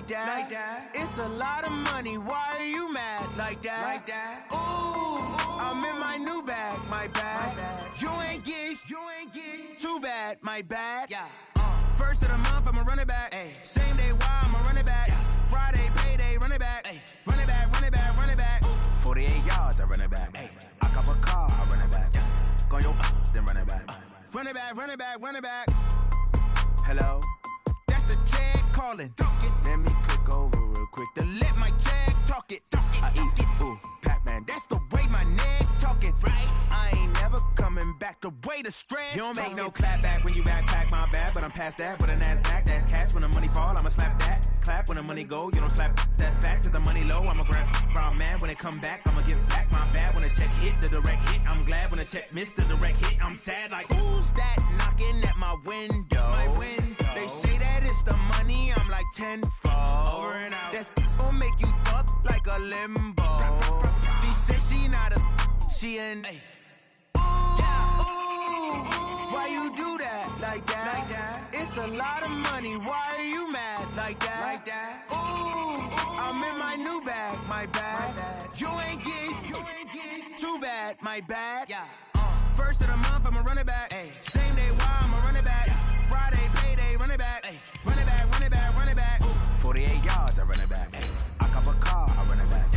like that. It's a lot of money, why are you mad like that? Ooh, I'm in my new bag, my bad. You ain't get too bad, my bad. First of the month, I'ma run it back. Same day, why I'ma run it back. Friday, payday, run it back. Run it back, run it back, run it back. 48 yards, I run it back. I cop a car, I run it back. Go your then run it back. Run it back, run it back, run it back. Hello? That's the jag calling. Let me click over real quick to let my jag talk it. I eat it, ooh, Pac-Man. That's the way my neck talking. Right? I ain't never coming back the way the stress. You don't make no clap back when you backpack, my bad. But I'm past that, but a NASDAQ, that's cash. When the money fall, I'ma slap that. Clap when the money go, you don't slap. That's facts. If the money low, I'ma grab brown man. When it come back, I'ma give back my bad. When the check hit, the direct hit. I'm glad when the check missed the direct hit. I'm sad like, who's that knocking at my window? They say that it's the money, I'm like tenfold. Over and out. That's gon' make you up like a limbo. She said she not a, she an. Why you do that like that? It's a lot of money, why are you mad like that? Ooh, I'm in my new bag, my bad. You ain't get too bad, my bad. First of the month, I'ma run it back. Same day, why I'ma run it back. Friday, payday, run it back. Run it back, run it back, run it back. 48 yards, I run it back. I cop a car, I run it back.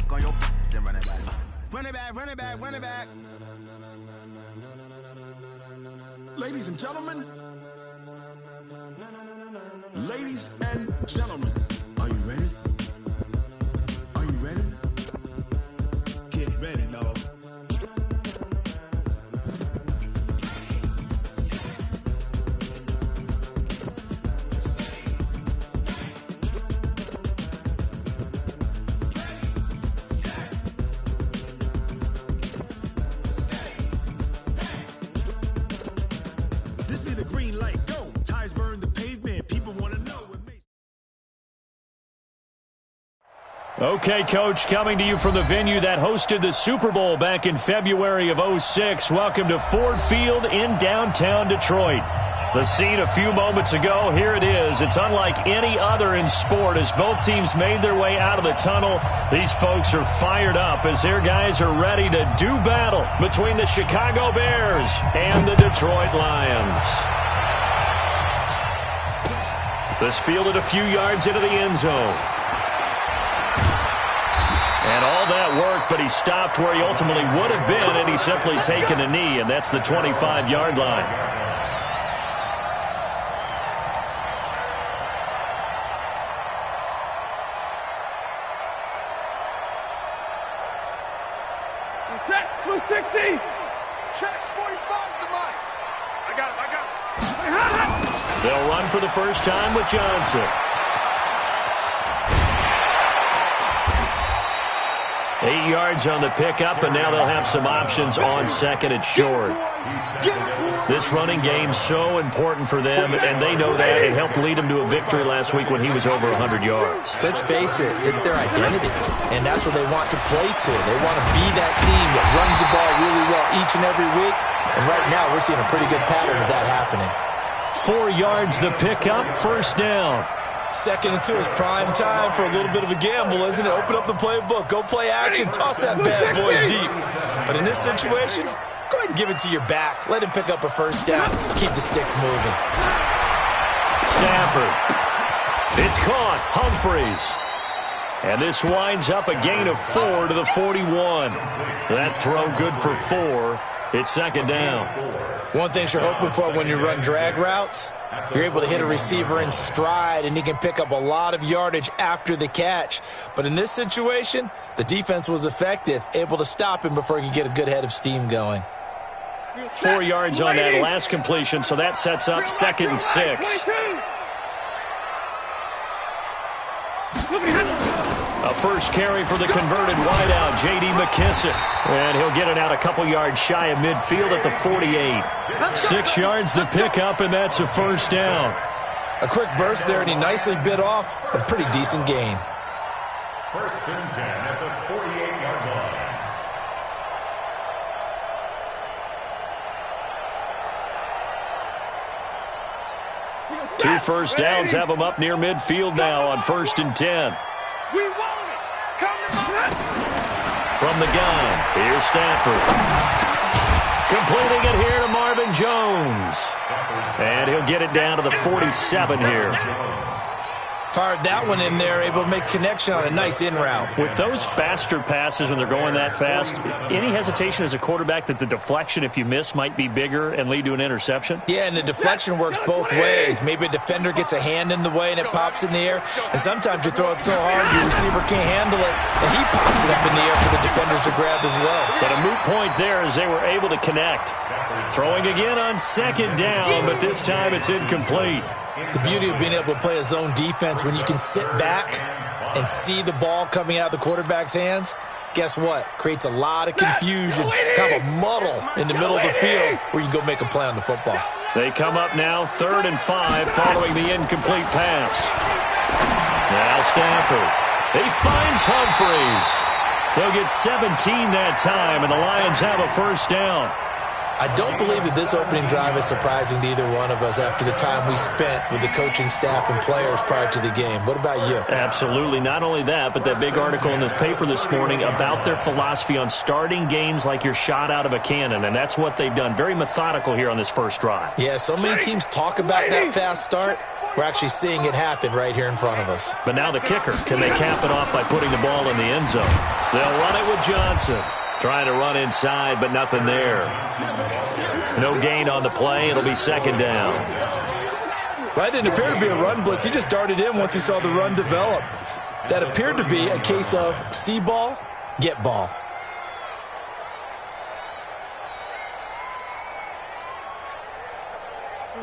Go your then run it back. Run it back, run it back, run it back. Ladies and gentlemen, ladies and gentlemen, are you ready? Are you ready? Get ready, dog. Okay, Coach, coming to you from the venue that hosted the Super Bowl back in February of '06. Welcome to Ford Field in downtown Detroit. The scene a few moments ago, here it is. It's unlike any other in sport as both teams made their way out of the tunnel. These folks are fired up as their guys are ready to do battle between the Chicago Bears and the Detroit Lions. This fielded a few yards into the end zone. And all that work, but he stopped where he ultimately would have been, and he's simply taken a knee, and that's the 25-yard line. Check, blue 60. Check, 45 to mine. I got it. They'll run for the first time with Johnson. 8 yards on the pickup, and now they'll have some options on second and short. This running game's so important for them, and they know that. It helped lead them to a victory last week when he was over 100 yards. Let's face it, it's their identity, and that's what they want to play to. They want to be that team that runs the ball really well each and every week, and right now we're seeing a pretty good pattern of that happening. 4 yards the pickup, first down. Second and 2 is prime time for a little bit of a gamble, isn't it? Open up the playbook, go play action, toss that bad boy deep. But in this situation, go ahead and give it to your back. Let him pick up a first down. Keep the sticks moving. Stafford. It's caught. Humphreys. And this winds up a gain of 4 to the 41. That throw good for 4. It's second down. One thing you're hoping for when you run drag routes, you're able to hit a receiver in stride, and he can pick up a lot of yardage after the catch. But in this situation, the defense was effective, able to stop him before he could get a good head of steam going. 4 yards on that last completion, so that sets up second and 6. A first carry for the converted wideout, J.D. McKissick. And he'll get it out a couple yards shy of midfield at the 48. 6 yards the pickup, and that's a first down. A quick burst there, and he nicely bit off a pretty decent gain. First and 10 at the 48-yard line. 2 first downs have them up near midfield now on 1st and 10. We want it. From the gun, here's Stafford. Completing it here to Marvin Jones. And he'll get it down to the 47 here. Fired that one in there, able to make connection on a nice in route. With those faster passes when they're going that fast, any hesitation as a quarterback that the deflection, if you miss, might be bigger and lead to an interception? Yeah, and the deflection works both ways. Maybe a defender gets a hand in the way and it pops in the air. And sometimes you throw it so hard your receiver can't handle it, and he pops it up in the air for the defenders to grab as well. But a moot point there as they were able to connect. Throwing again on 2nd down, but this time it's incomplete. The beauty of being able to play a zone defense when you can sit back and see the ball coming out of the quarterback's hands, guess what? Creates a lot of confusion, kind of a muddle in the middle of the field where you can go make a play on the football. They come up now 3rd and 5 following the incomplete pass. Now Stafford. He finds Humphreys. They'll get 17 that time, and the Lions have a 1st down. I don't believe that this opening drive is surprising to either one of us after the time we spent with the coaching staff and players prior to the game. What about you? Absolutely. Not only that, but that big article in the paper this morning about their philosophy on starting games like you're shot out of a cannon, and that's what they've done. Very methodical here on this first drive. Yeah, so many teams talk about that fast start. We're actually seeing it happen right here in front of us. But now the kicker. Can they cap it off by putting the ball in the end zone? They'll run it with Johnson. Trying to run inside, but nothing there. No gain on the play. It'll be 2nd down. Well, that didn't appear to be a run blitz. He just darted in once he saw the run develop. That appeared to be a case of see ball, get ball.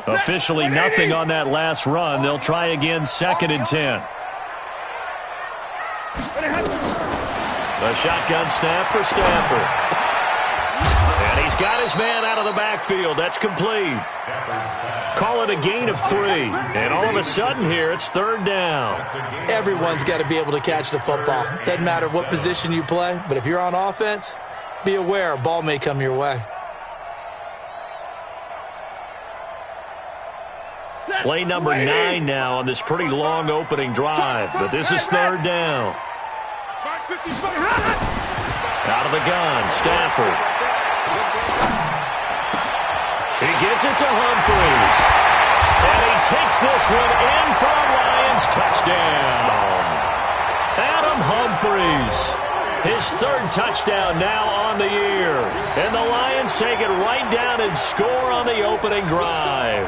Officially nothing on that last run. They'll try again 2nd and 10. A shotgun snap for Stafford. And he's got his man out of the backfield. That's complete. Call it a gain of 3. And all of a sudden here, it's 3rd down. Everyone's got to be able to catch the football. Doesn't matter what position you play, but if you're on offense, be aware a ball may come your way. Play number 9 now on this pretty long opening drive. But this is 3rd down. Out of the gun, Stafford. He gives it to Humphreys. And he takes this one in for a Lions touchdown. Adam Humphreys. His 3rd touchdown now on the year. And the Lions take it right down and score on the opening drive.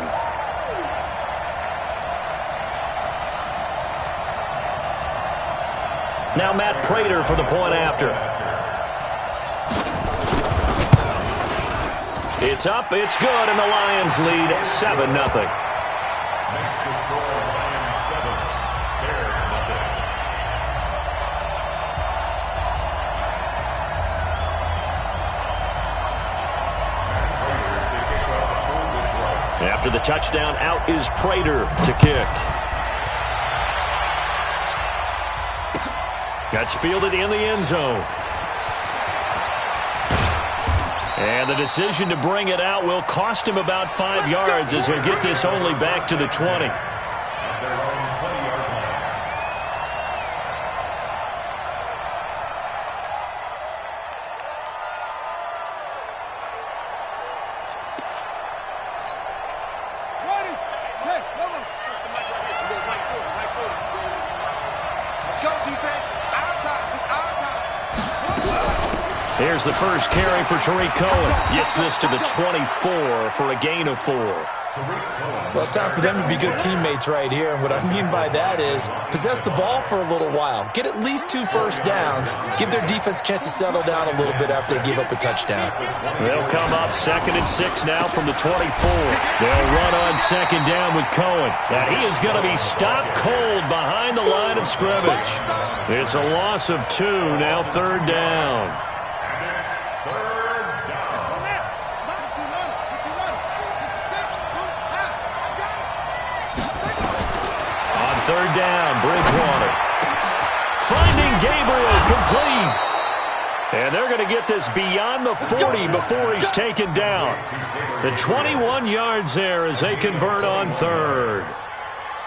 Now Matt Prater for the point after. It's up, it's good, and the Lions lead 7-0. Next to score, Lions 7, Bears 0. After the touchdown, out is Prater to kick. That's fielded in the end zone. And the decision to bring it out will cost him about 5 yards as he'll get this only back to the 20. At their own 20-yard line. Ready? Hey, come on. Let's go, defense. Our time. It's our time. Here's the first carry for Tariq Cohen. Gets this to the 24 for a gain of 4. Well, it's time for them to be good teammates right here. And what I mean by that is possess the ball for a little while. Get at least 2 first downs. Give their defense a chance to settle down a little bit after they give up a touchdown. They'll come up 2nd and 6 now from the 24. They'll run on 2nd down with Cohen. Now he is going to be stopped cold behind the line of scrimmage. It's a loss of 2, now 3rd down. On 3rd down, Bridgewater. Finding Gabriel complete. And they're going to get this beyond the 40 before he's taken down. The 21 yards there as they convert on 3rd.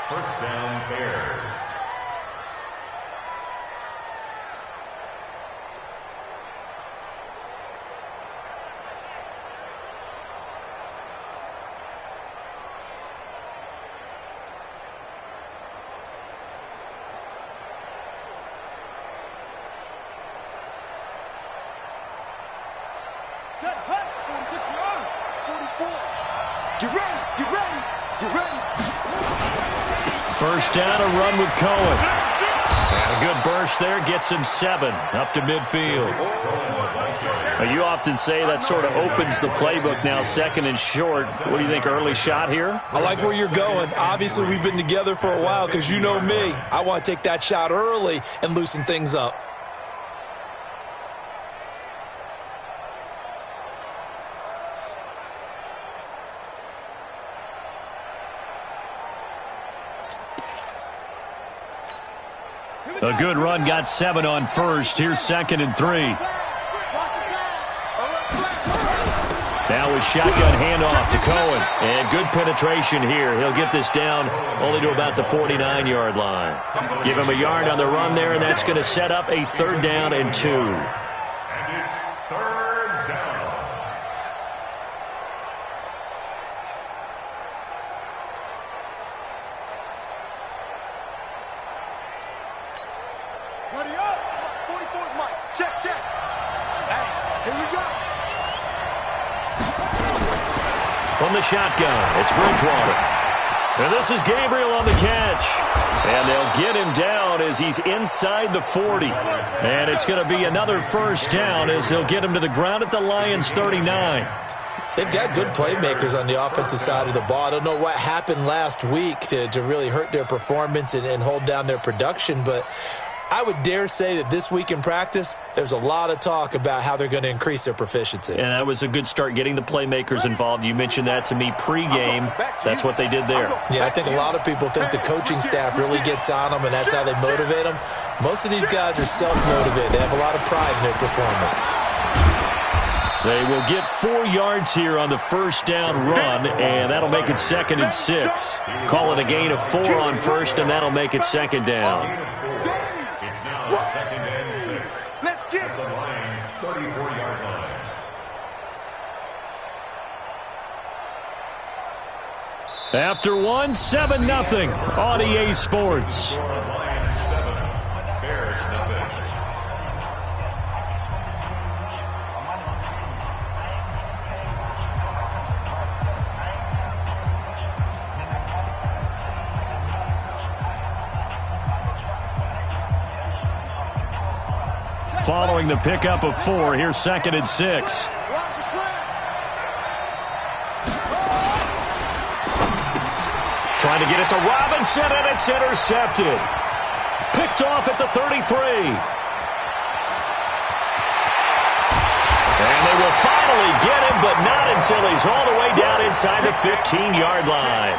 First down, Bears. Set, hut, 46 yard, 44. Get ready, get ready, get ready. First down, a run with Cohen. And a good burst there gets him 7 up to midfield. Now, you often say that sort of opens the playbook now, second and short. What do you think, early shot here? I like where you're going. Obviously, we've been together for a while because you know me. I want to take that shot early and loosen things up. A good run got 7 on first. Here's 2nd and 3. Now with shotgun handoff to Cohen. And good penetration here. He'll get this down only to about the 49-yard line. Give him a yard on the run there, and that's going to set up a 3rd down and 2. And it's 3rd down. Buddy up. 44 Mike. Check, check. Hey, here we go. From the shotgun, it's Bridgewater. And this is Gabriel on the catch. And they'll get him down as he's inside the 40. And it's going to be another 1st down as they'll get him to the ground at the Lions' 39. They've got good playmakers on the offensive side of the ball. I don't know what happened last week to really hurt their performance and hold down their production, but I would dare say that this week in practice, there's a lot of talk about how they're going to increase their proficiency. And that was a good start, getting the playmakers involved. You mentioned that to me pregame. That's what they did there. Yeah, I think a lot of people think the coaching staff really gets on them, and that's how they motivate them. Most of these guys are self-motivated. They have a lot of pride in their performance. They will get 4 yards here on the 1st down run, and that'll make it 2nd and 6. Call it a gain of 4 on 1st, and that'll make it 2nd down. It's now 2nd and 6. Let's get At the Lions' 34-yard line. After 1, 7-0 on EA Sports. Lions 7, Bears nothing. Following the pickup of 4, here's 2nd and 6. watch the slant. Trying to get it to Robinson, and it's intercepted. Picked off at the 33. And they will finally get him, but not until he's all the way down inside the 15-yard line.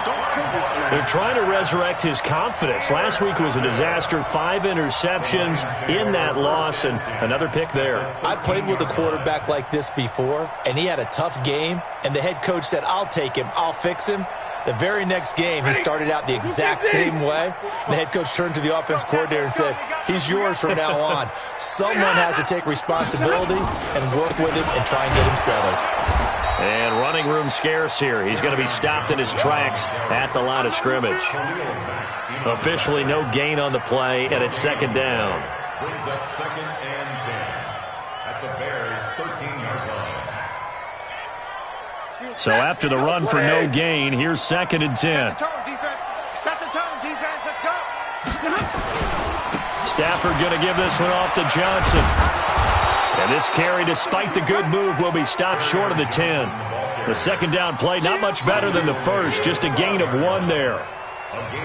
They're trying to resurrect his confidence. Last week was a disaster. 5 interceptions in that loss, and another pick there. I played with a quarterback like this before, and he had a tough game, and the head coach said, I'll take him, I'll fix him. The very next game, he started out the exact same way. The head coach turned to the offense coordinator and said, he's yours from now on. Someone has to take responsibility and work with him and try and get him settled. And running room scarce here. He's going to be stopped in his tracks at the line of scrimmage. Officially no gain on the play, and it's 2nd down. Brings up 2nd and 10 at the Bears' 13-yard line. So after the run for no gain, here's 2nd and 10. Set the tone, defense. Set the tone, defense. Let's go. Stafford going to give this one off to Johnson. And this carry, despite the good move, will be stopped short of the 10. The 2nd down play, not much better than the first, just a gain of 1 there.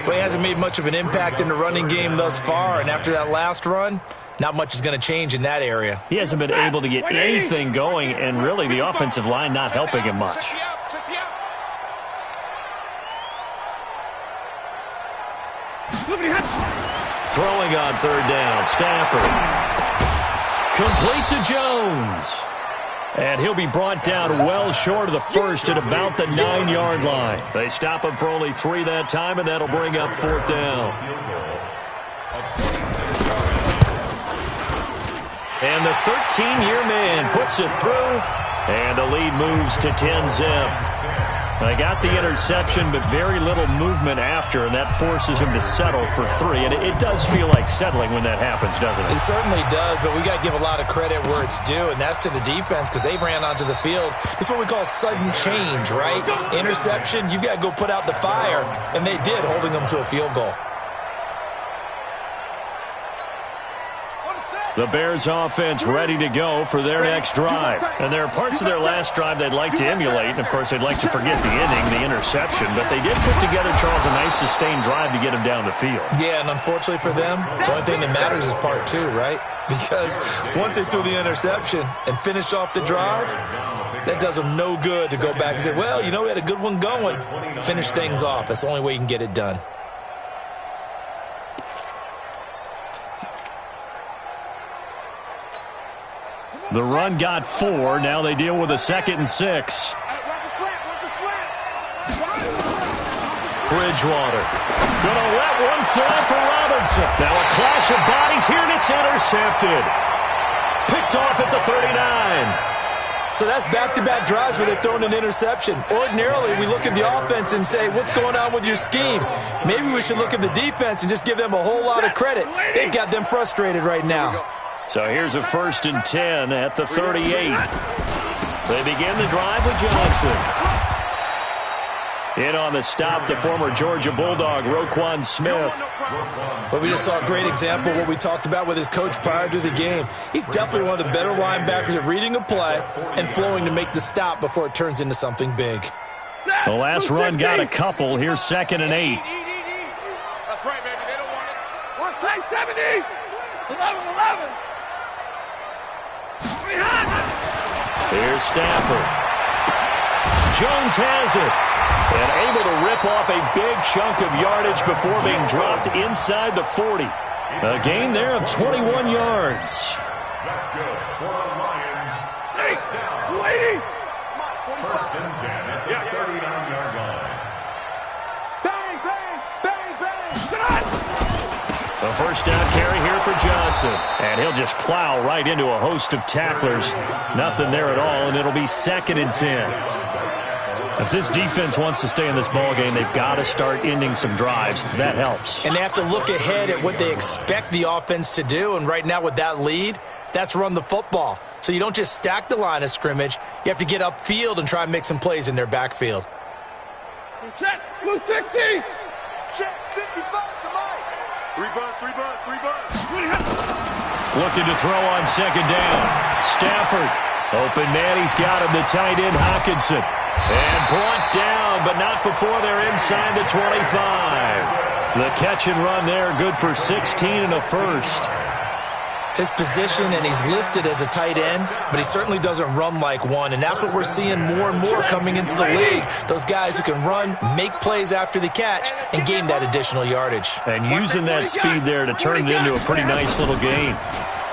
Well, he hasn't made much of an impact in the running game thus far, and after that last run, not much is going to change in that area. He hasn't been able to get anything going, and really the offensive line not helping him much. Check me out. Throwing on 3rd down, Stafford. Complete to Jones. And he'll be brought down well short of the first at about the 9-yard line. They stop him for only 3 that time, and that'll bring up 4th down. And the 13-year man puts it through, and the lead moves to 10-zip. They got the interception, but very little movement after, and that forces him to settle for 3. And it does feel like settling when that happens, doesn't it? It certainly does, but we got to give a lot of credit where it's due, and that's to the defense because they ran onto the field. It's what we call sudden change, right? Interception, you've got to go put out the fire, and they did, holding them to a field goal. The Bears offense ready to go for their next drive. And there are parts of their last drive they'd like to emulate. And, of course, they'd like to forget the inning, the interception. But they did put together, Charles, a nice sustained drive to get him down the field. Yeah, and unfortunately for them, the only thing that matters is part 2, right? Because once they threw the interception and finished off the drive, that does them no good to go back and say, well, you know, we had a good one going. Finish things off. That's the only way you can get it done. The run got 4. Now they deal with a 2nd and 6. Bridgewater gonna let one fly for Robinson. Now a clash of bodies here, and it's intercepted. Picked off at the 39. So that's back-to-back drives where they've thrown an interception. Ordinarily, we look at the offense and say, what's going on with your scheme? Maybe we should look at the defense and just give them a whole lot of credit. They've got them frustrated right now. So here's a 1st and 10 at the 38. They begin the drive with Johnson. In on the stop, the former Georgia Bulldog, Roquan Smith. But we just saw a great example of what we talked about with his coach prior to the game. He's definitely one of the better linebackers at reading a play and flowing to make the stop before it turns into something big. The last run got a couple. Here's 2nd and 8. That's right, baby. They don't want it. What's take 70? 11. Here's Stafford. Jones has it. And able to rip off a big chunk of yardage before being dropped inside the 40. A gain there of 21 yards. That's good for the Lions. First down. 1st and 10 at the 39-yard line. Bang, bang, bang, bang. A 1st down carry here for Johnson. And he'll just plow right into a host of tacklers. Nothing there at all, and it'll be 2nd and 10. If this defense wants to stay in this ballgame, they've got to start ending some drives. That helps. And they have to look ahead at what they expect the offense to do. And right now with that lead, that's run the football. So you don't just stack the line of scrimmage. You have to get upfield and try and make some plays in their backfield. Check, 260. Check, 55 to Mike. 3 bucks. Looking to throw on 2nd down. Stafford. Open man, he's got him. The tight end, Hockenson. And brought down, but not before they're inside the 25. The catch and run there, good for 16 and a 1st. His position, and he's listed as a tight end, but he certainly doesn't run like one, and that's what we're seeing more and more coming into the league. Those guys who can run, make plays after the catch, and gain that additional yardage. And using that speed there to turn it into a pretty nice little gain.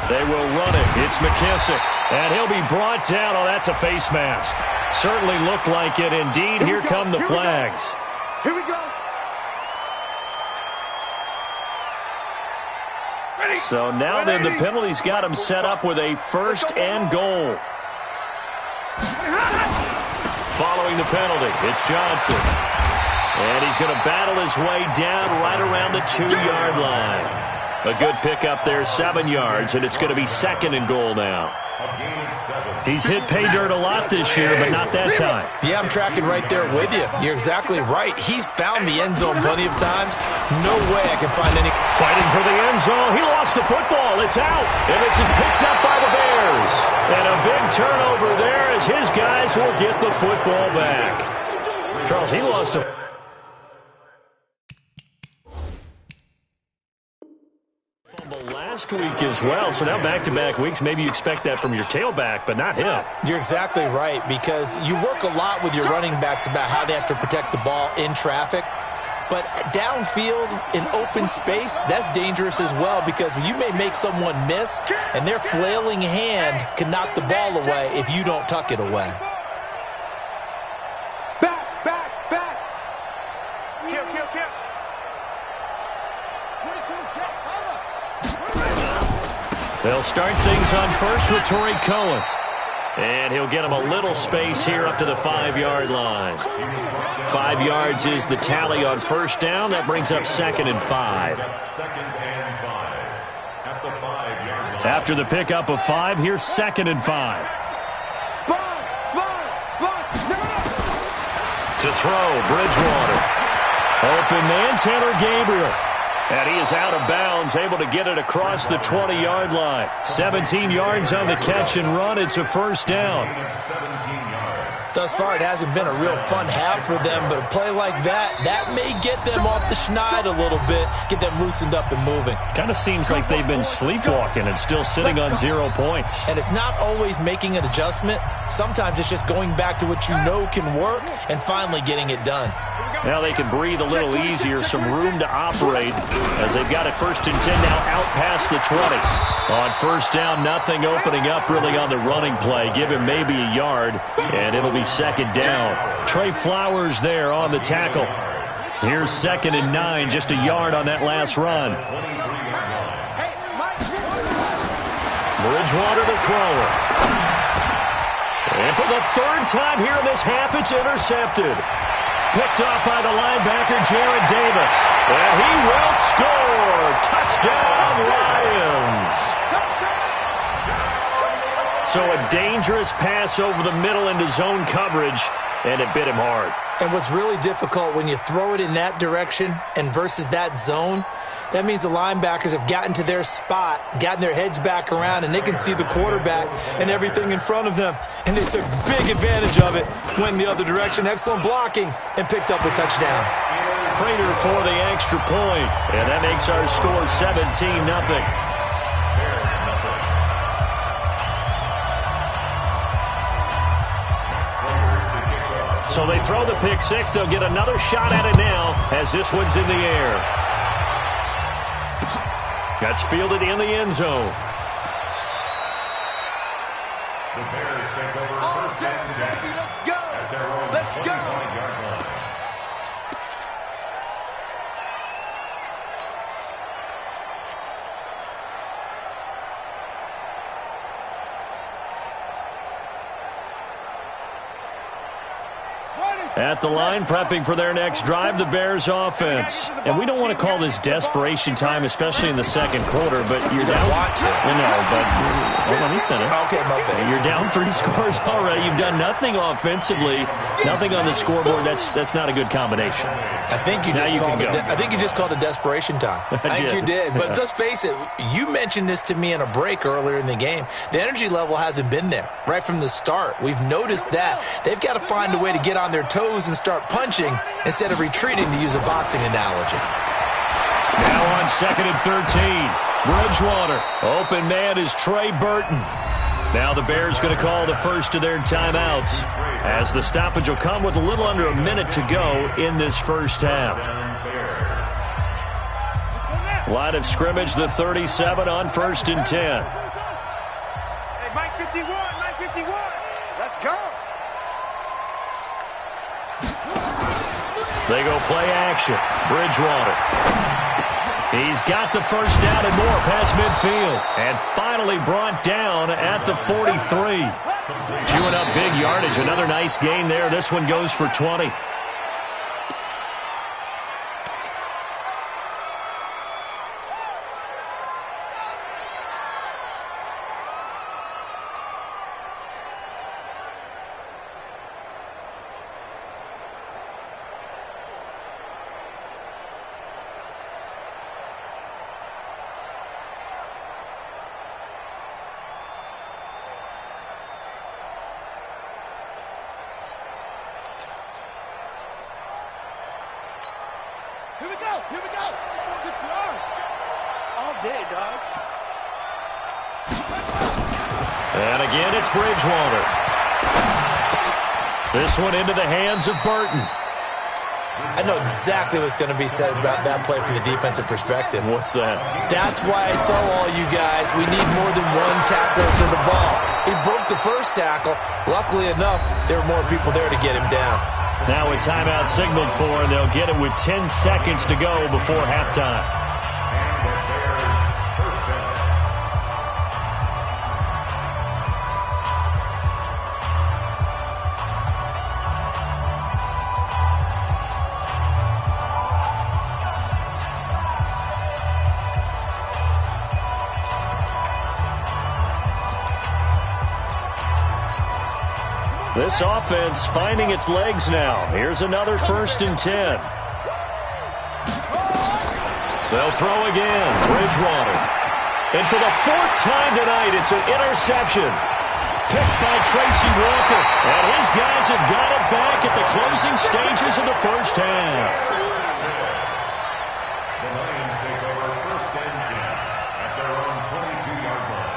They will run it. It's McKissick. And he'll be brought down. Oh, that's a face mask. Certainly looked like it. Indeed, here come the flags. Here we go. Ready. So now then the penalty's got him set up with a 1st and goal. Following the penalty, it's Johnson. And he's going to battle his way down right around the 2-yard line. A good pickup there, 7 yards, and it's going to be 2nd and goal now. He's hit pay dirt a lot this year, but not that time. Yeah, I'm tracking right there with you. You're exactly right. He's found the end zone plenty of times. No way I can find any. Fighting for the end zone. He lost the football. It's out. And this is picked up by the Bears. And a big turnover there as his guys will get the football back. Charles, he lost a last week as well, so now back-to-back weeks, maybe you expect that from your tailback, but not him. You're exactly right, because you work a lot with your running backs about how they have to protect the ball in traffic. But downfield in open space, that's dangerous as well because you may make someone miss, and their flailing hand can knock the ball away if you don't tuck it away. Back. Kill. They'll start things on first with Torrey Cohen. And he'll get him a little space here up to the 5-yard line. 5 yards is the tally on first down. That brings up 2nd and 5. After the pickup of 5, here's 2nd and 5. To throw, Bridgewater. Open man, Taylor Gabriel. And he is out of bounds, able to get it across the 20-yard line. 17 yards on the catch and run. It's a first down. Thus far, it hasn't been a real fun half for them, but a play like that may get them off the schneid a little bit, get them loosened up and moving. Kind of seems like they've been sleepwalking and still sitting on 0 points. And it's not always making an adjustment. Sometimes it's just going back to what you know can work and finally getting it done. Now they can breathe a little easier, some room to operate as they've got it 1st and 10 now out past the 20. On first down, nothing opening up really on the running play. Give him maybe a yard, and it'll be 2nd down. Trey Flowers there on the tackle. Here's 2nd and 9, just a yard on that last run. Bridgewater to throw it. And for the 3rd time here in this half, it's intercepted. Picked off by the linebacker, Jared Davis. And he will score. Touchdown, Lions. So a dangerous pass over the middle into zone coverage, and it bit him hard. And what's really difficult when you throw it in that direction and versus that zone, that means the linebackers have gotten to their spot, gotten their heads back around, and they can see the quarterback and everything in front of them. And they took big advantage of it, went in the other direction, excellent blocking, and picked up a touchdown. Prater for the extra point, and that makes our score 17-0. So they throw the pick six. They'll get another shot at it now as this one's in the air. That's fielded in the end zone. The Bears take over 1st and 10 at their own 25-yard line. At the line, prepping for their next drive, the Bears offense. And we don't want to call this desperation time, especially in the 2nd quarter, but you're down. Want to. No, but let me finish. Okay, my bad. You're down 3 scores already. You've done nothing offensively, nothing on the scoreboard. That's not a good combination. I think you just called it desperation time. I think you did. But let's face it, you mentioned this to me in a break earlier in the game. The energy level hasn't been there right from the start. We've noticed that. They've got to find a way to get on their toes and start punching instead of retreating, to use a boxing analogy. Now on 2nd and 13. Bridgewater. Open man is Trey Burton. Now the Bears going to call the first of their timeouts as the stoppage will come with a little under a minute to go in this first half. Line of scrimmage, the 37 on 1st and 10. Hey, Mike 51. Let's go. They go play action. Bridgewater. He's got the first down and more past midfield. And finally brought down at the 43. Chewing up big yardage. Another nice gain there. This one goes for 20. Here we go. All day, dog. And again, it's Bridgewater. This one into the hands of Burton. I know exactly what's going to be said about that play from the defensive perspective. What's that? That's why I tell all you guys we need more than one tackler to the ball. He broke the first tackle. Luckily enough, there were more people there to get him down. Now a timeout signaled for, and they'll get it with 10 seconds to go before halftime. This offense finding its legs now. Here's another 1st and 10. They'll throw again. Bridgewater. And for the 4th time tonight, it's an interception. Picked by Tracy Walker. And his guys have got it back at the closing stages of the first half. The Lions take over 1st and 10 at their own 22-yard line.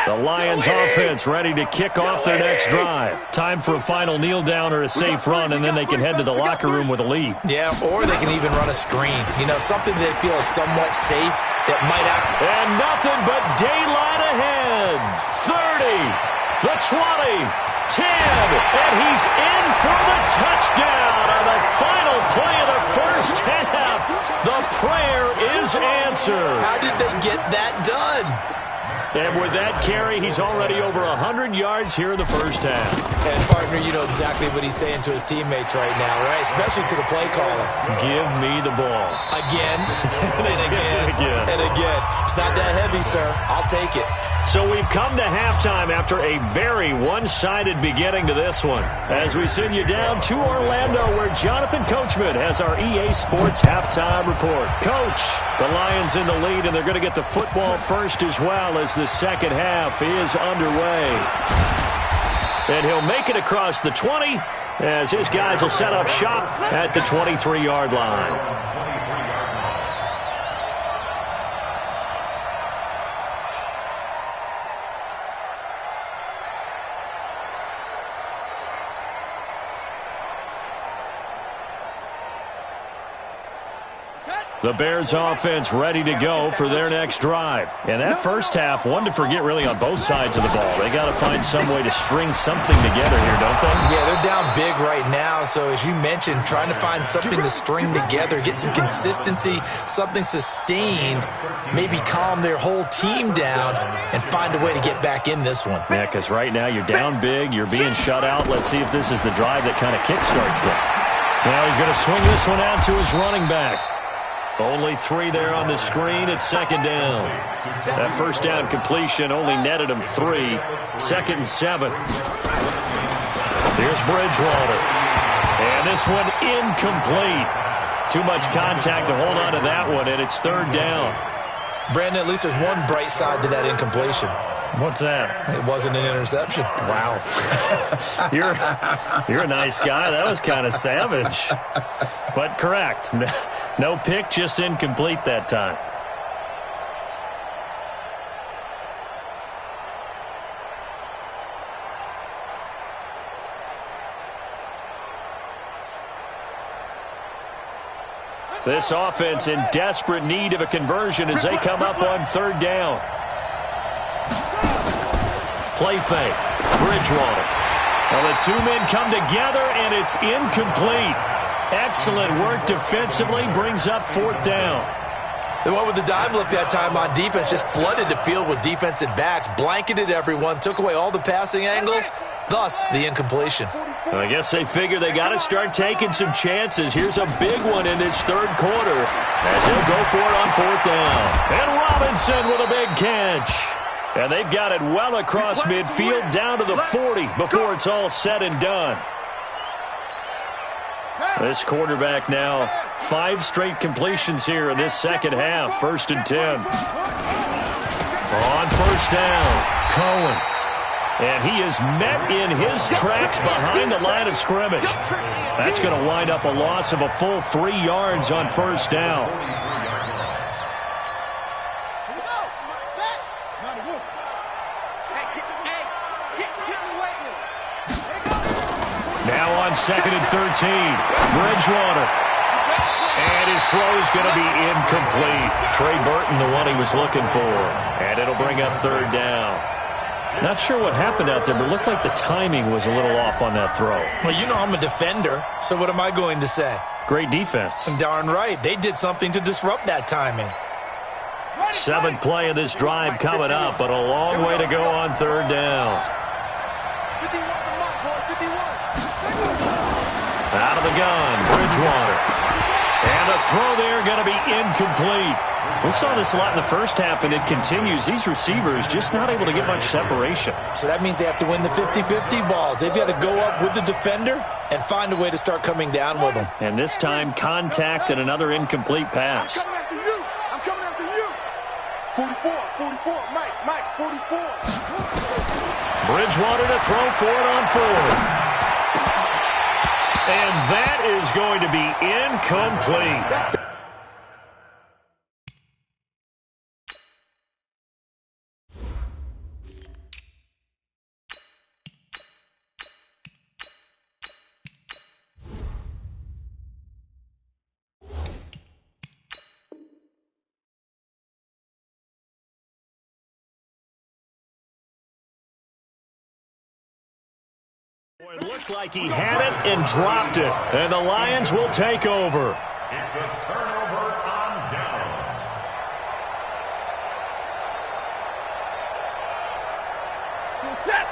The Lions offense ready to kick off their next drive. Time for a final kneel down or a safe run, and then they can head to the locker room with a lead. Yeah, or they can even run a screen. You know, something they feel is somewhat safe that might have... And nothing but daylight ahead. 30, the 20, 10, and he's in for the touchdown on the final play of the first half. The prayer is answered. How did they get that done? And with that carry, he's already over 100 yards here in the first half. And, partner, you know exactly what he's saying to his teammates right now, right? Especially to the play caller. Give me the ball. Again, and again, and again. It's not that heavy, sir. I'll take it. So we've come to halftime after a very one-sided beginning to this one. As we send you down to Orlando, where Jonathan Coachman has our EA Sports halftime report. Coach, the Lions in the lead, and they're going to get the football first as well as the second half is underway. And he'll make it across the 20 as his guys will set up shop at the 23-yard line. The Bears offense ready to go for their next drive. And that first half, one to forget really on both sides of the ball. They got to find some way to string something together here, don't they? Yeah, they're down big right now. So as you mentioned, trying to find something to string together, get some consistency, something sustained, maybe calm their whole team down and find a way to get back in this one. Yeah, because right now you're down big, you're being shut out. Let's see if this is the drive that kind of kickstarts them. Now he's going to swing this one out to his running back. Only 3 there on the screen at 2nd down. That first down completion only netted him 3. 2nd and 7. Here's Bridgewater. And this one incomplete. Too much contact to hold on to that one, and it's 3rd down. Brandon, at least there's one bright side to that incompletion. What's that? It wasn't an interception. Wow. You're a nice guy. That was kind of savage. But correct. No pick, just incomplete that time. This offense in desperate need of a conversion as they come up on 3rd down. Play fake. Bridgewater. Well, the 2 men come together, and it's incomplete. Excellent work defensively. Brings up 4th down. The one with the dime look that time on defense just flooded the field with defensive backs, blanketed everyone, took away all the passing angles, thus the incompletion. Well, I guess they figure they got to start taking some chances. Here's a big one in this 3rd quarter as he'll go for it on 4th down. And Robinson with a big catch. And they've got it well across midfield down to the 40 before it's all said and done. This quarterback now 5 straight completions here in this second half. 1st and 10. On 1st down, Cohen. And he is met in his tracks behind the line of scrimmage. That's going to wind up a loss of a full 3 yards on 1st down. Now Now on 2nd and 13. Bridgewater. And his throw is going to be incomplete. Trey Burton, the one he was looking for. And it'll bring up 3rd down. Not sure what happened out there, but it looked like the timing was a little off on that throw. Well, you know I'm a defender, so what am I going to say? Great defense. Darn right. They did something to disrupt that timing. 7th play of this drive coming up, but a long way to go on 3rd down. Out of the gun, Bridgewater. And the throw there going to be incomplete. We saw this a lot in the first half, and it continues. These receivers just not able to get much separation. So that means they have to win the 50-50 balls. They've got to go up with the defender and find a way to start coming down with them. And this time, contact and another incomplete pass. I'm coming after you. I'm coming after you. 44, Mike, 44. Bridgewater to throw for it on 4th. And that is going to be incomplete. It looked like he had it and dropped it. And the Lions will take over. It's a turnover on downs.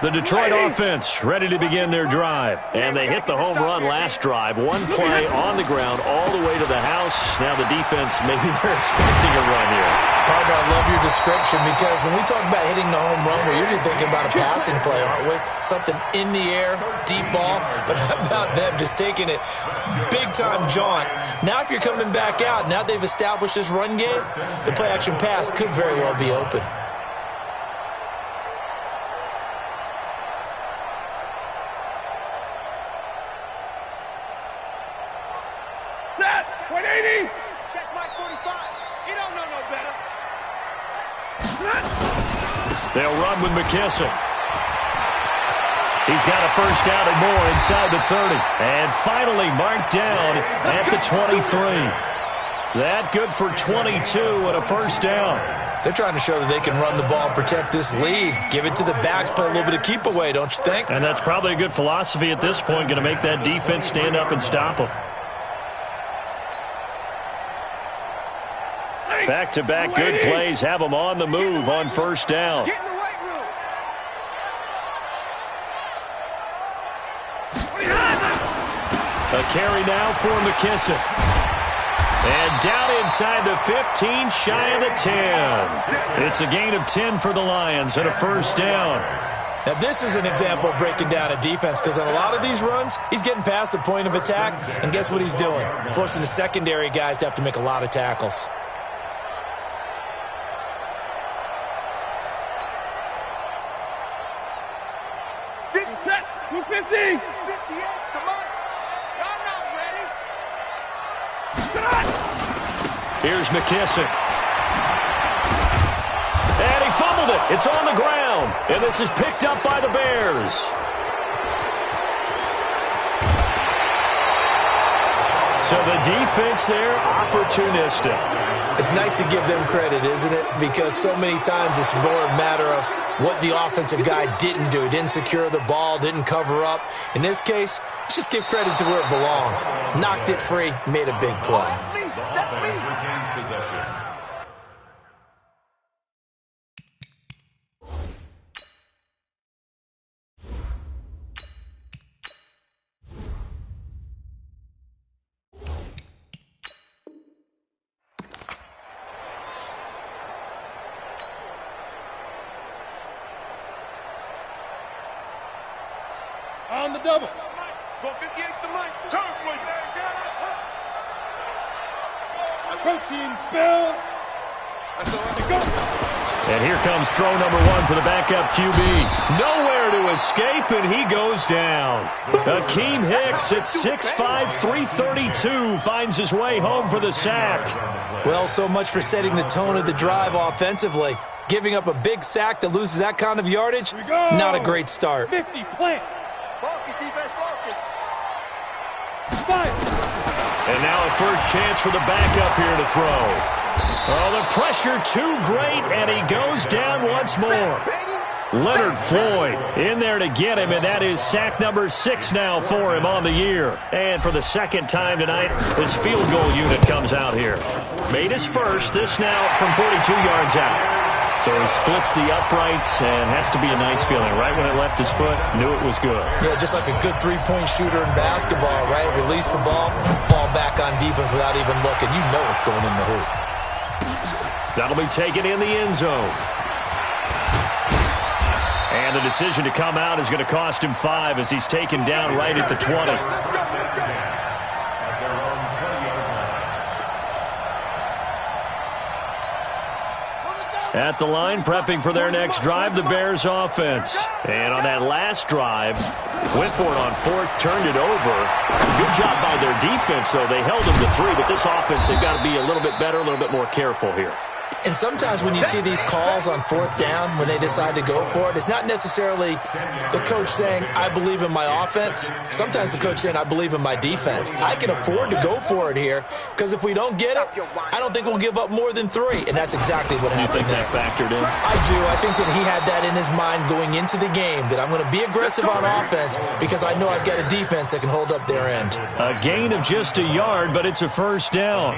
The Detroit offense ready to begin their drive. And they hit the home run last drive. One play on the ground all the way to the house. Now the defense, maybe they're expecting a run here. Partner, I love your description because when we talk about hitting the home run, we're usually thinking about a passing play, aren't we? Something in the air, deep ball. But how about them just taking it big-time jaunt? Now if you're coming back out, now they've established this run game, the play-action pass could very well be open. Set. 180. Check Mike 45. You don't know no better. They'll run with McKissick. He's got a first down and more inside the 30. And finally marked down at the 23. That good for 22 and a first down. They're trying to show that they can run the ball and protect this lead. Give it to the backs, play a little bit of keep away, don't you think? And that's probably a good philosophy at this point, going to make that defense stand up and stop them. Back-to-back good plays have them on the move on first down. Get in the weight room. A carry now for McKissick. And down inside the 15, shy of the 10. It's a gain of 10 for the Lions and a first down. Now, this is an example of breaking down a defense because on a lot of these runs, he's getting past the point of attack, and guess what he's doing? Forcing the secondary guys to have to make a lot of tackles. Set. 250. 58. Come on. Y'all not ready. Here's McKissick. And he fumbled it. It's on the ground. And this is picked up by the Bears. So the defense there, opportunistic. It's nice to give them credit, isn't it? Because so many times it's more a matter of what the offensive guy didn't do. He didn't secure the ball, didn't cover up. In this case, let's just give credit to where it belongs. Knocked it free, made a big play. That's me. Retains possession. On the double. Go 58's the Mike. Turn for you. Protein spill. That's all I go. And here comes throw number 1 for the backup QB. Nowhere to escape, and he goes down. Akeem Hicks at 6'5", 332 finds his way home for the sack. Well, so much for setting the tone of the drive offensively. Giving up a big sack that loses that kind of yardage, not a great start. 50 plant. Focus, defense, focus. And now a first chance for the backup here to throw. Oh, the pressure too great, and he goes down once more. Leonard Floyd in there to get him, and that is sack number 6 now for him on the year. And for the second time tonight, his field goal unit comes out here. Made his first, this now from 42 yards out. So he splits the uprights, and has to be a nice feeling. Right when it left his foot, knew it was good. Yeah, just like a good three-point shooter in basketball, right? Release the ball, fall back on defense without even looking. You know it's going in the hoop. That'll be taken in the end zone. And the decision to come out is going to cost him 5 as he's taken down right at the 20. At the line, prepping for their next drive, the Bears offense. And on that last drive, went for it on 4th, turned it over. Good job by their defense, though. They held them to 3, but this offense, they've got to be a little bit better, a little bit more careful here. And sometimes when you see these calls on 4th down, when they decide to go for it, it's not necessarily the coach saying, I believe in my offense. Sometimes the coach saying, I believe in my defense. I can afford to go for it here, because if we don't get it, I don't think we'll give up more than 3. And that's exactly what happened there. You think that factored in? I do. I think that he had that in his mind going into the game, that I'm going to be aggressive on offense because I know I've got a defense that can hold up their end. A gain of just a yard, but it's a first down.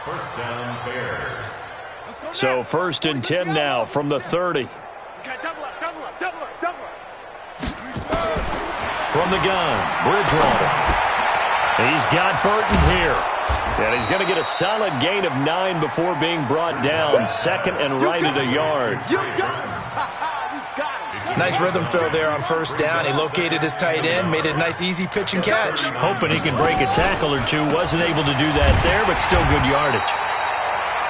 First down, Bears. So 1st and 10 now from the 30. From the gun, Bridgewater. He's got Burton here. And he's going to get a solid gain of 9 before being brought down. 2nd and right at a yard. Nice rhythm throw there on 1st down. He located his tight end, made a nice easy pitch and catch. Hoping he can break a tackle or two. Wasn't able to do that there, but still good yardage.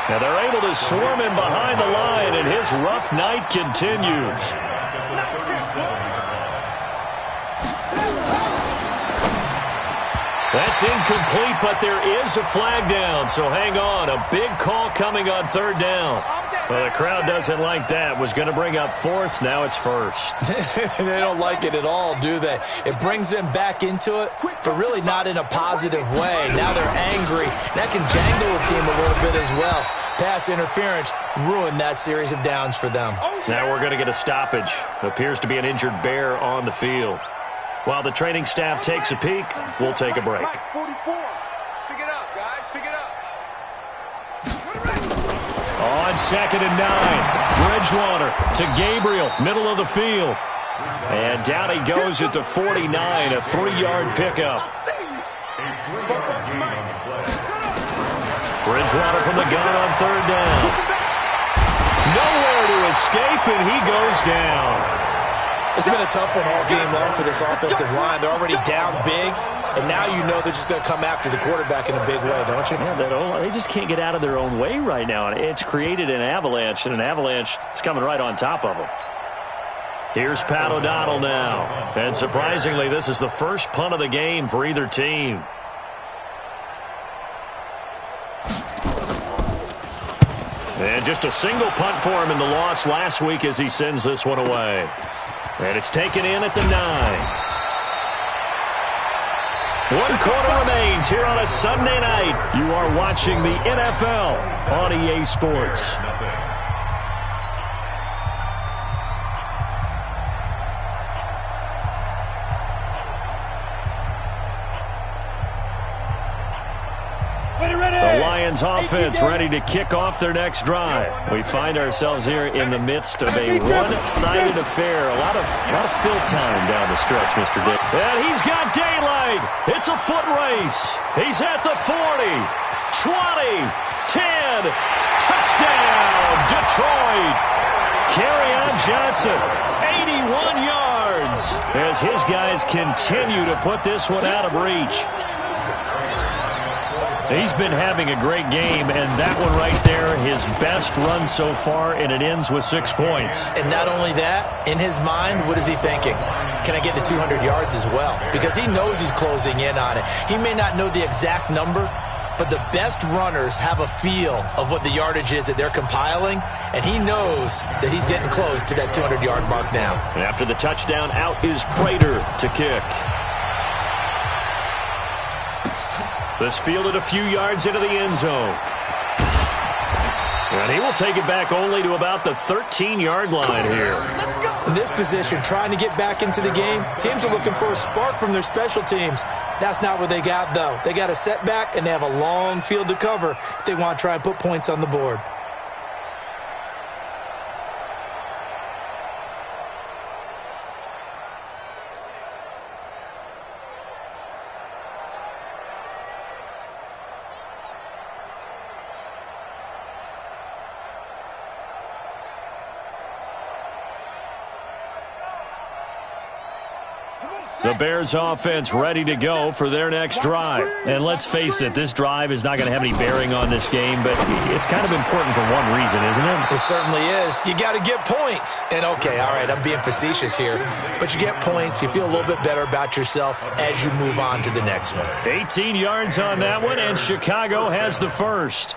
Now they're able to swarm him behind the line, and his rough night continues. That's incomplete, but there is a flag down, so hang on. A big call coming on 3rd down. Well, the crowd doesn't like that. Was going to bring up 4th. Now it's 1st. They don't like it at all, do they? It brings them back into it, but really not in a positive way. Now they're angry. That can jangle the team a little bit as well. Pass interference ruined that series of downs for them. Now we're going to get a stoppage. Appears to be an injured Bear on the field. While the training staff takes a peek, we'll take a break. 44. Pick it up, guys. Pick it up. On 2nd and 9, Bridgewater to Gabriel, middle of the field. And down he goes at the 49, a 3-yard pickup. Bridgewater from the gun on 3rd down. Nowhere to escape, and he goes down. It's been a tough one all game long for this offensive line. They're already down big, and now you know they're just going to come after the quarterback in a big way, don't you? Yeah, they just can't get out of their own way right now. It's created an avalanche, and an avalanche is coming right on top of them. Here's Pat O'Donnell now. And surprisingly, this is the first punt of the game for either team. And just a single punt for him in the loss last week as he sends this one away. And it's taken in at the 9. 1 quarter remains here on a Sunday night. You are watching the NFL on EA Sports. The Lions offense ready to kick off their next drive. We find ourselves here in the midst of a one-sided affair. A lot of fill time down the stretch, Mr. Dick. And he's got daylight. It's a foot race. He's at the 40, 20, 10. Touchdown, Detroit. Kerryon Johnson, 81 yards. As his guys continue to put this one out of reach. He's been having a great game, and that one right there, his best run so far, and it ends with 6 points. And not only that, in his mind, what is he thinking? Can I get to 200 yards as well? Because he knows he's closing in on it. He may not know the exact number, but the best runners have a feel of what the yardage is that they're compiling, and he knows that he's getting close to that 200-yard mark now. And after the touchdown, out is Prater to kick. This fielded a few yards into the end zone. And he will take it back only to about the 13-yard line here. In this position, trying to get back into the game, teams are looking for a spark from their special teams. That's not what they got, though. They got a setback, and they have a long field to cover if they want to try and put points on the board. The Bears offense ready to go for their next drive. And let's face it, this drive is not going to have any bearing on this game, but it's kind of important for one reason, isn't it? It certainly is. You got to get points. And okay, all right, I'm being facetious here, but you get points, you feel a little bit better about yourself as you move on to the next one. 18 yards on that one, and Chicago has the first.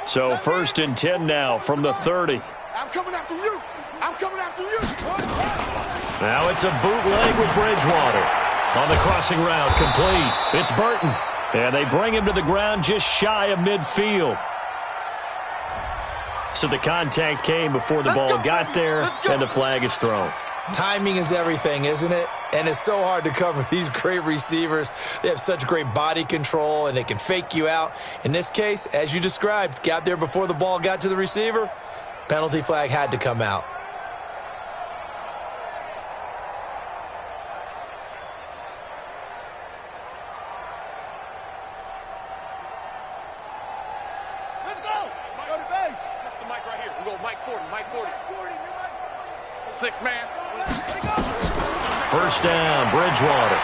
So 1st and 10 now from the 30. I'm coming after you. I'm coming after you. Now it's a bootleg with Bridgewater. On the crossing route, complete. It's Burton. And they bring him to the ground just shy of midfield. So the contact came before the ball got there, and the flag is thrown. Timing is everything, isn't it? And it's so hard to cover these great receivers. They have such great body control, and they can fake you out. In this case, as you described, got there before the ball got to the receiver. Penalty flag had to come out. Let's go. Go to base. That's the mic right here. We go Mike 40. Mike 40. 6 man. First down, Bridgewater.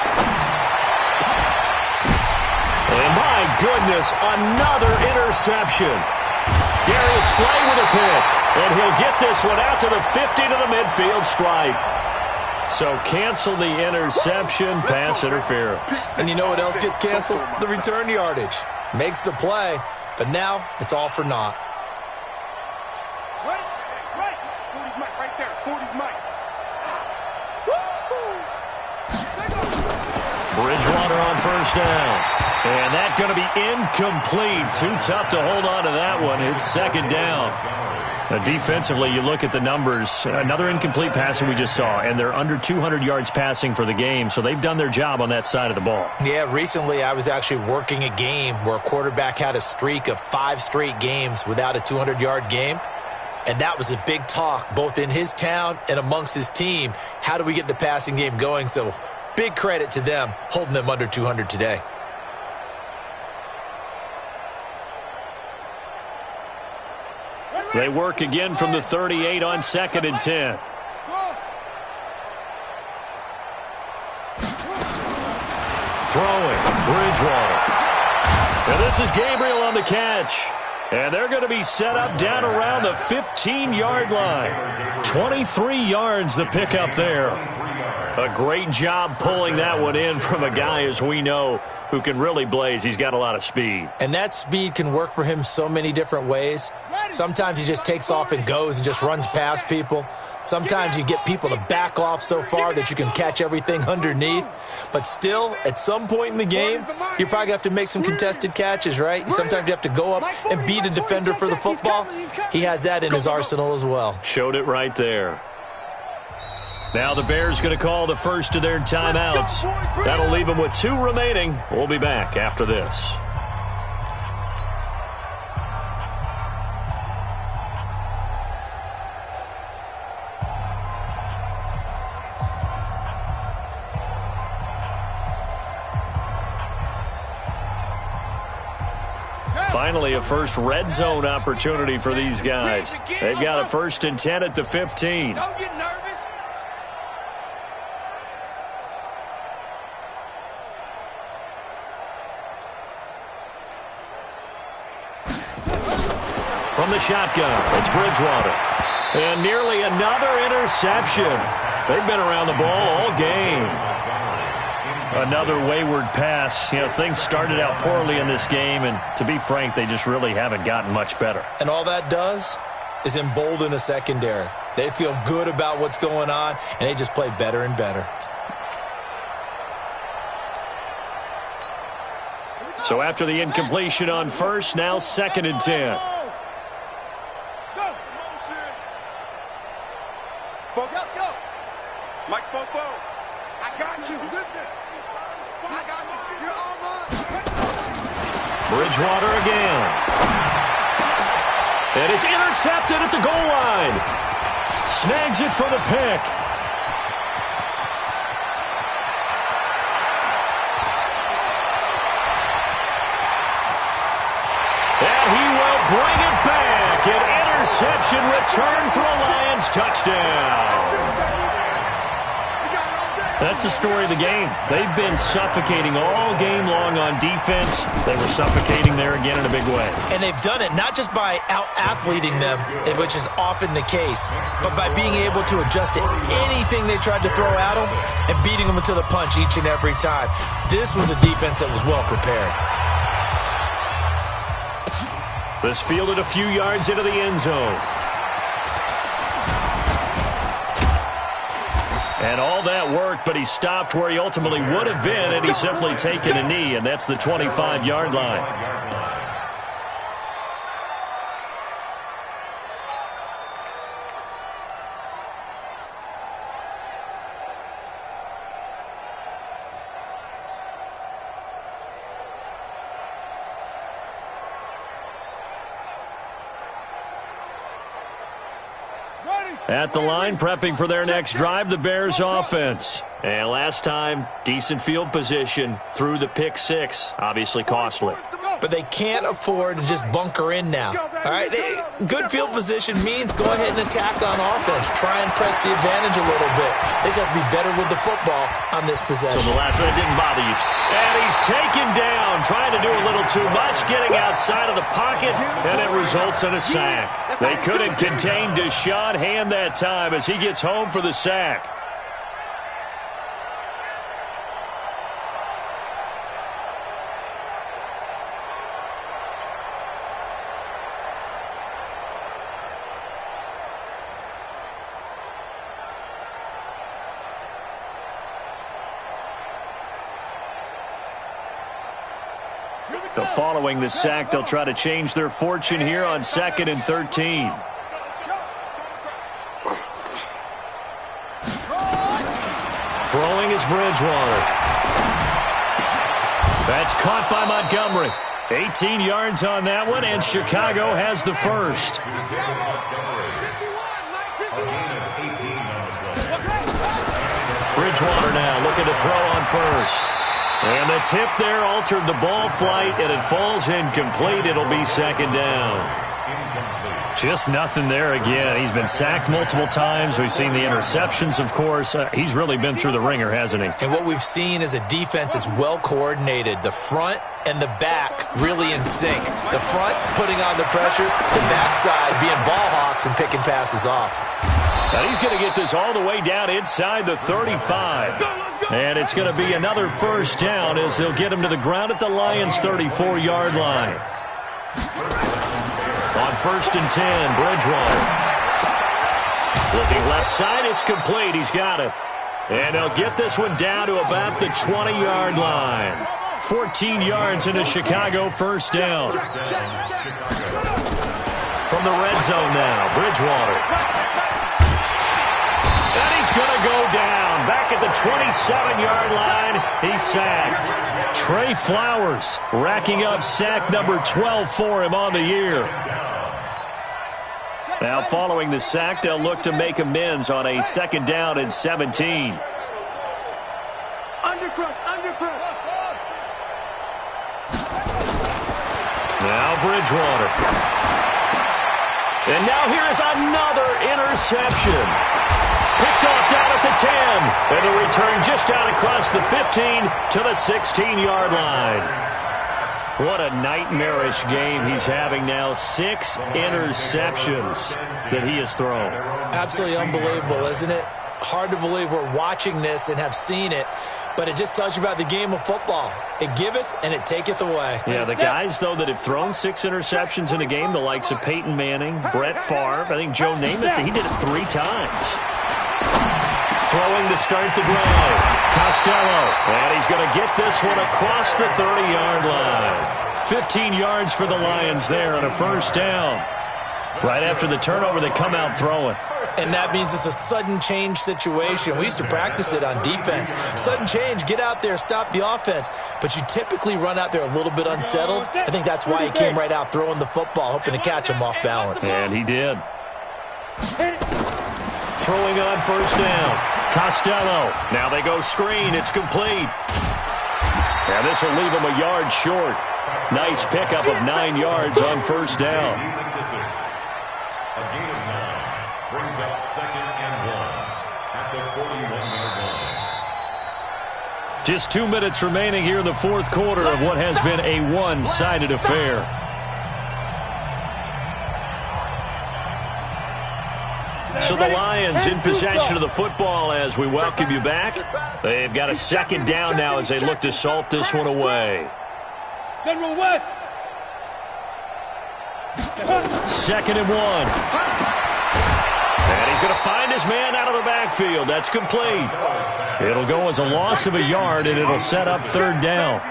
And my goodness, another interception. Darius Slay with a pick. And he'll get this one out to the 50 to the midfield stripe. So cancel the interception, pass interference. And you know what else gets canceled? The return yardage. Makes the play, but now it's all for naught. Right. 40's Mike right there. 40's Mike. Bridgewater on first down. And that's going to be incomplete. Too tough to hold on to that one. It's 2nd down. Defensively, you look at the numbers. Another incomplete passer we just saw, and they're under 200 yards passing for the game, so they've done their job on that side of the ball. Yeah, recently I was actually working a game where a quarterback had a streak of 5 straight games without a 200-yard game. And that was a big talk, both in his town and amongst his team. How do we get the passing game going? So big credit to them, holding them under 200 today. They work again from the 38 on 2nd and 10. Throwing, Bridgewater. And this is Gabriel on the catch. And they're going to be set up down around the 15-yard line. 23 yards the pickup there. A great job pulling that one in from a guy, as we know, who can really blaze. He's got a lot of speed. And that speed can work for him so many different ways. Sometimes he just takes off and goes and just runs past people. Sometimes you get people to back off so far that you can catch everything underneath. But still, at some point in the game, you probably going to have to make some contested catches, right? Sometimes you have to go up and beat a defender for the football. He has that in his arsenal as well. Showed it right there. Now the Bears going to call the first of their timeouts. That'll leave them with 2 remaining. We'll be back after this. Finally, a first red zone opportunity for these guys. They've got a 1st and 10 at the 15. Don't get nervous. From the shotgun, it's Bridgewater. And nearly another interception. They've been around the ball all game. Another wayward pass. You know, things started out poorly in this game, and to be frank, they just really haven't gotten much better. And all that does is embolden a secondary. They feel good about what's going on, and they just play better and better. So after the incompletion on first, now 2nd and 10. Go. Mike spoke. I got you. I got you. You're all mine. Bridgewater again. And it's intercepted at the goal line. Snags it for the pick. And he will bring it back. An interception return for a Lions touchdown. That's the story of the game. They've been suffocating all game long on defense. They were suffocating there again in a big way. And they've done it not just by out-athleting them, which is often the case, but by being able to adjust to anything they tried to throw at them and beating them into the punch each and every time. This was a defense that was well prepared. This fielded a few yards into the end zone. And all that worked, but he stopped where he ultimately would have been, and he's simply taken a knee, and that's the 25-yard line. At the line, prepping for their next drive, the Bears offense. And last time, decent field position through the pick six. Obviously costly. But they can't afford to just bunker in now. All right, good field position means go ahead and attack on offense. Try and press the advantage a little bit. They just have to be better with the football on this possession. So the last one didn't bother you. And he's taken down, trying to do a little too much, getting outside of the pocket, and it results in a sack. They couldn't contain Deshaun Hand that time as he gets home for the sack. So following the sack, they'll try to change their fortune here on 2nd and 13. Throwing is Bridgewater. That's caught by Montgomery. 18 yards on that one, and Chicago has the first. Bridgewater now looking to throw on first. And the tip there altered the ball flight, and it falls incomplete. It'll be 2nd down. Just nothing there again. He's been sacked multiple times. We've seen the interceptions, of course. He's really been through the ringer, hasn't he? And what we've seen is a defense that's well coordinated. The front and the back really in sync. The front putting on the pressure, the backside being ball hawks and picking passes off. Now he's going to get this all the way down inside the 35. And it's going to be another first down as they'll get him to the ground at the Lions' 34-yard line. On 1st and 10, Bridgewater. Looking left side, it's complete. He's got it. And they'll get this one down to about the 20-yard line. 14 yards into Chicago, first down. From the red zone now, Bridgewater. And he's going to go down. Back at the 27-yard line, he's sacked. Trey Flowers racking up sack number 12 for him on the year. Now following the sack, they'll look to make amends on a 2nd down and 17. Now Bridgewater. And now here is another interception. Picked off down at the 10. And a return just out across the 15 to the 16-yard line. What a nightmarish game he's having now. 6 interceptions that he has thrown. Absolutely unbelievable, isn't it? Hard to believe we're watching this and have seen it, but it just tells you about the game of football. It giveth and it taketh away. Yeah, the guys, though, that have thrown 6 interceptions in a game, the likes of Peyton Manning, Brett Favre, I think Joe Namath, he did it 3 times. Throwing to start the drive. Costello. And he's going to get this one across the 30-yard line. 15 yards for the Lions there on a first down. Right after the turnover, they come out throwing. And that means it's a sudden change situation. We used to practice it on defense. Sudden change, get out there, stop the offense. But you typically run out there a little bit unsettled. I think that's why he came right out throwing the football, hoping to catch him off balance. And he did. Throwing on first down. Costello. Now they go screen. It's complete. And this will leave him a yard short. Nice pickup of 9 yards on first down. A gain of 9 brings up 2nd and 1 at the 41-yard line. Just 2 minutes remaining here in the fourth quarter of what has been a one-sided affair. So the Lions in possession of the football as we welcome you back. They've got a second down now as they look to salt this one away. General West. 2nd and 1. And he's going to find his man out of the backfield. That's complete. It'll go as a loss of a yard, and it'll set up 3rd down.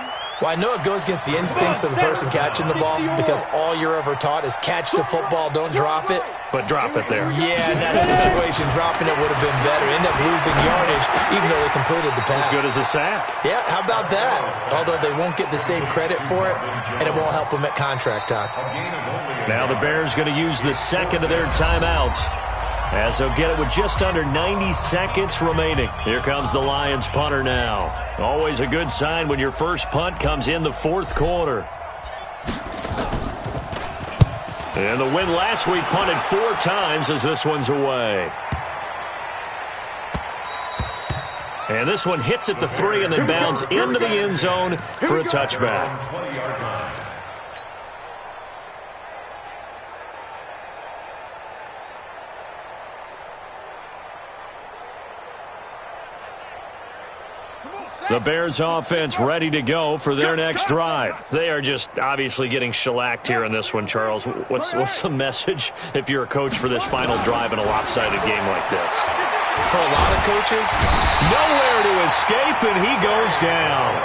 Well, I know it goes against the instincts of the person catching the ball because all you're ever taught is catch the football, don't drop it. But drop it there. Yeah, in that situation, dropping it would have been better. End up losing yardage, even though they completed the pass. As good as a sack. Yeah, how about that? Although they won't get the same credit for it, and it won't help them at contract time. Now the Bears going to use the second of their timeouts as they'll get it with just under 90 seconds remaining. Here comes the Lions punter now. Always a good sign when your first punt comes in the fourth quarter. And the win last week punted 4 times as this one's away. And this one hits at the 3 and then bounds into the end zone for a touchback. The Bears offense ready to go for their next drive. They are just obviously getting shellacked here in this one, Charles. What's the message if you're a coach for this final drive in a lopsided game like this? For a lot of coaches, nowhere to escape, and he goes down.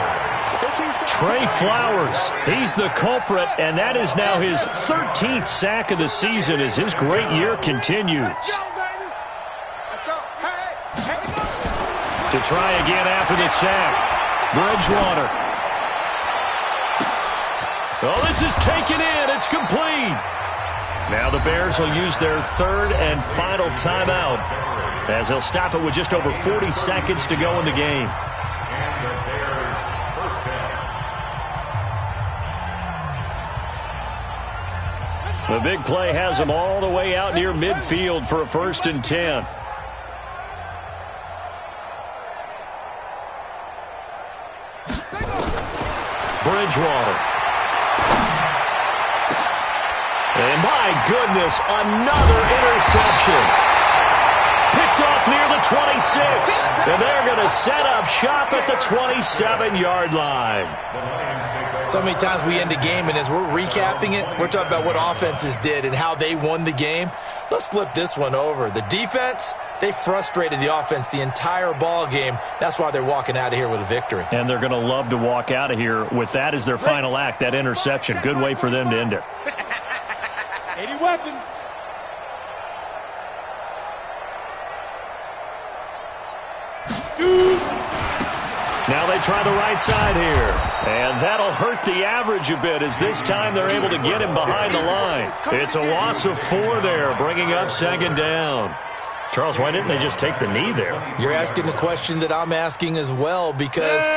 Trey Flowers, he's the culprit, and that is now his 13th sack of the season as his great year continues. To try again after the sack. Bridgewater. Oh, this is taken in. It's complete. Now the Bears will use their 3rd and final timeout as they'll stop it with just over 40 seconds to go in the game. The big play has them all the way out near midfield for a 1st and 10. Bridgewater. And my goodness, another interception. Picked off near the 26. And they're going to set up shop at the 27-yard line. So many times we end a game, and as we're recapping it, we're talking about what offenses did and how they won the game. Let's flip this one over. The defense, they frustrated the offense the entire ball game. That's why they're walking out of here with a victory. And they're going to love to walk out of here with that as their final act, that interception. Good way for them to end it. 80 weapons. Now they try the right side here. And that'll hurt the average a bit as this time they're able to get him behind the line. It's a loss of 4 there, bringing up 2nd down. Charles, why didn't they just take the knee there? You're asking the question that I'm asking as well, because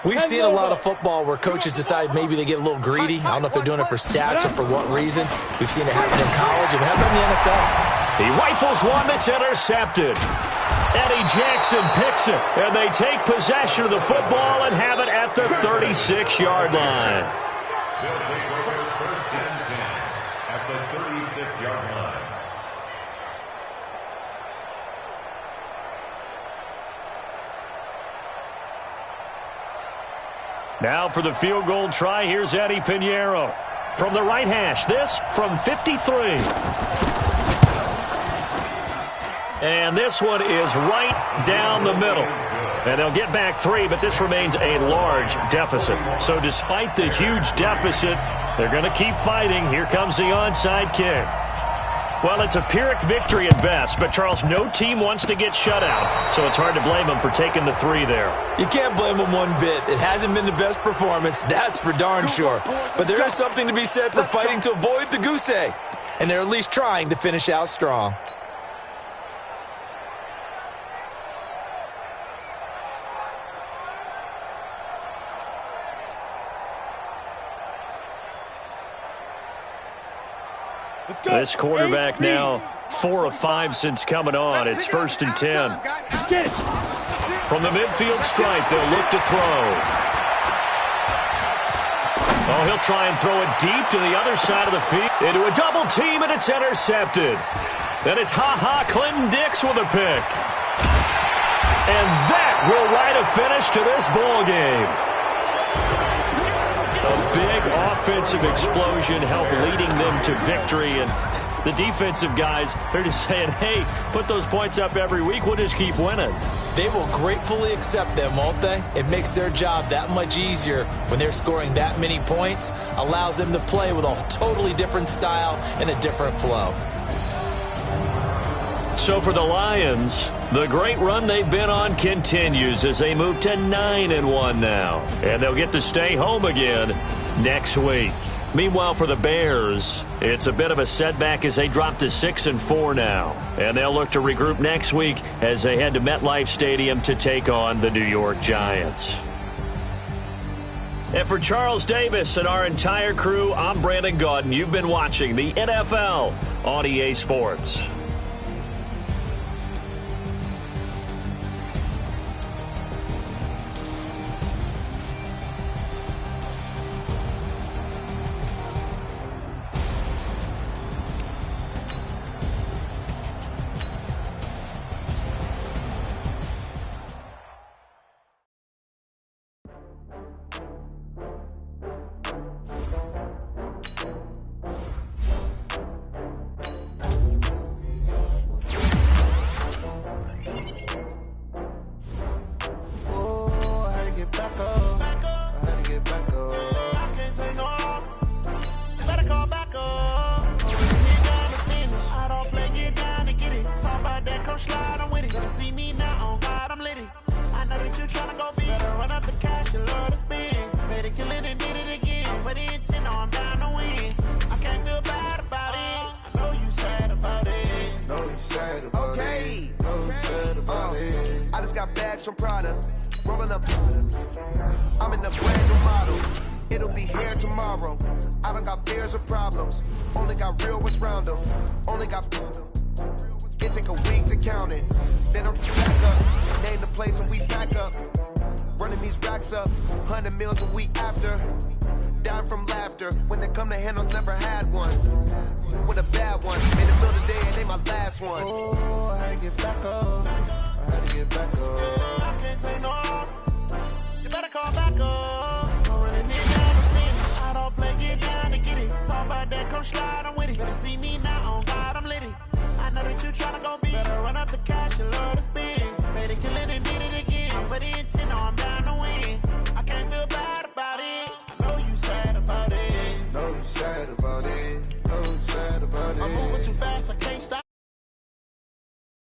we've seen a lot of football where coaches decide maybe they get a little greedy. I don't know if they're doing it for stats or for what reason. We've seen it happen in college and happen in the NFL. He rifles one that's intercepted. Eddie Jackson picks it, and they take possession of the football and have it at the 36-yard line. They'll take over 1st and 10 at the 36-yard line. Now for the field goal try, here's Eddie Pinheiro. From the right hash, this from 53. And this one is right down the middle. And they'll get back 3, but this remains a large deficit. So despite the huge deficit, they're going to keep fighting. Here comes the onside kick. Well, it's a Pyrrhic victory at best, but, Charles, no team wants to get shut out, so it's hard to blame them for taking the 3 there. You can't blame them one bit. It hasn't been the best performance, that's for darn sure. But there is something to be said for fighting to avoid the goose egg, and they're at least trying to finish out strong. This quarterback now 4 of 5 since coming on. It's 1st and 10. From the midfield stripe, they'll look to throw. Oh, he'll try and throw it deep to the other side of the field. Into a double team, and it's intercepted. Then it's Clinton Dix with a pick. And that will write a finish to this ball game. A big offensive explosion helped leading them to victory, and the defensive guys, they're just saying, hey, put those points up every week, we'll just keep winning. They will gratefully accept them, won't they? It makes their job that much easier when they're scoring that many points, allows them to play with a totally different style and a different flow. So for the Lions, the great run they've been on continues as they move to 9-1 now. And they'll get to stay home again next week. Meanwhile, for the Bears, it's a bit of a setback as they drop to 6-4 now. And they'll look to regroup next week as they head to MetLife Stadium to take on the New York Giants. And for Charles Davis and our entire crew, I'm Brandon Gaudin. You've been watching the NFL on EA Sports. I'm moving too fast, I can't